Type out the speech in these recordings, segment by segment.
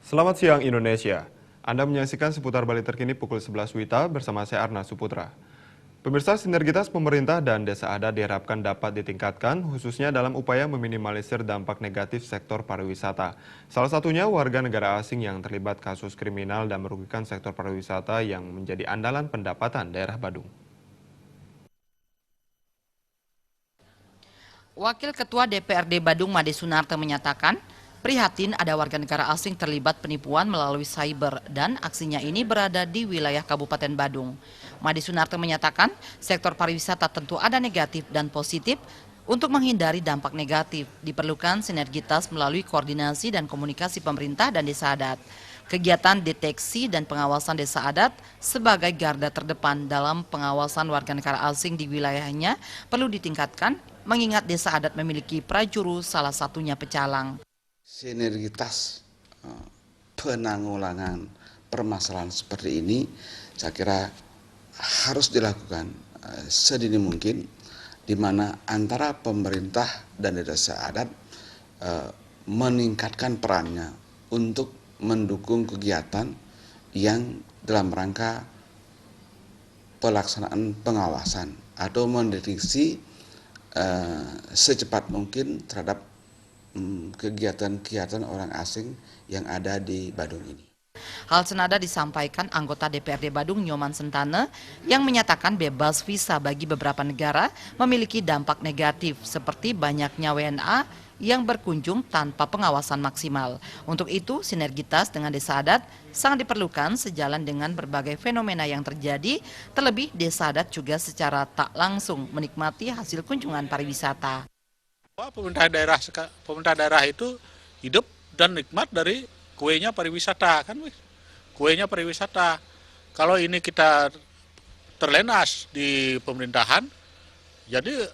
Selamat siang Indonesia. Anda menyaksikan seputar Bali terkini pukul 11 WITA bersama saya Arna Suputra. Pemirsa, sinergitas pemerintah dan desa adat diharapkan dapat ditingkatkan khususnya dalam upaya meminimalisir dampak negatif sektor pariwisata. Salah satunya warga negara asing yang terlibat kasus kriminal dan merugikan sektor pariwisata yang menjadi andalan pendapatan daerah Badung. Wakil Ketua DPRD Badung Made Sunarto menyatakan, prihatin ada warga negara asing terlibat penipuan melalui cyber dan aksinya ini berada di wilayah Kabupaten Badung. Made Sunarto menyatakan, sektor pariwisata tentu ada negatif dan positif. Untuk menghindari dampak negatif, diperlukan sinergitas melalui koordinasi dan komunikasi pemerintah dan desa adat. Kegiatan deteksi dan pengawasan desa adat sebagai garda terdepan dalam pengawasan warga negara asing di wilayahnya perlu ditingkatkan, mengingat desa adat memiliki prajuru salah satunya pecalang. Sinergitas penanggulangan permasalahan seperti ini saya kira harus dilakukan sedini mungkin, di mana antara pemerintah dan desa adat meningkatkan perannya untuk mendukung kegiatan yang dalam rangka pelaksanaan pengawasan atau mendeteksi secepat mungkin terhadap kegiatan-kegiatan orang asing yang ada di Badung ini. Hal senada disampaikan anggota DPRD Badung Nyoman Sentane yang menyatakan bebas visa bagi beberapa negara memiliki dampak negatif seperti banyaknya WNA yang berkunjung tanpa pengawasan maksimal. Untuk itu, sinergitas dengan desa adat sangat diperlukan sejalan dengan berbagai fenomena yang terjadi, terlebih desa adat juga secara tak langsung menikmati hasil kunjungan pariwisata. Pemerintah daerah itu hidup dan nikmat dari kuenya pariwisata, kan? Kuenya pariwisata. Kalau ini kita terlenas di pemerintahan, jadi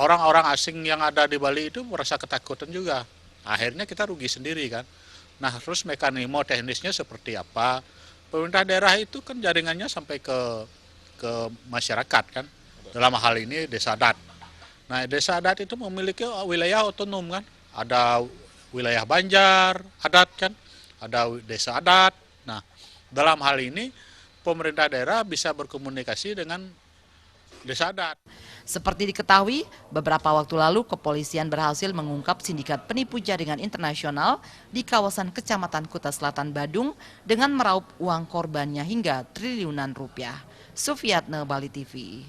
orang-orang asing yang ada di Bali itu merasa ketakutan juga. Akhirnya kita rugi sendiri, kan? Nah, terus mekanisme teknisnya seperti apa? Pemerintah daerah itu kan jaringannya sampai ke masyarakat, kan? Dalam hal ini desa adat. Nah, desa adat itu memiliki wilayah otonom, kan? Ada wilayah Banjar adat, kan? Ada desa adat. Nah, dalam hal ini pemerintah daerah bisa berkomunikasi dengan desa adat. Seperti diketahui, beberapa waktu lalu kepolisian berhasil mengungkap sindikat penipu jaringan internasional di kawasan Kecamatan Kuta Selatan Badung dengan meraup uang korbannya hingga triliunan rupiah. Sufiatne, Bali TV.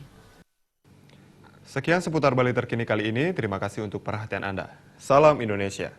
Sekian seputar Bali terkini kali ini. Terima kasih untuk perhatian Anda. Salam Indonesia.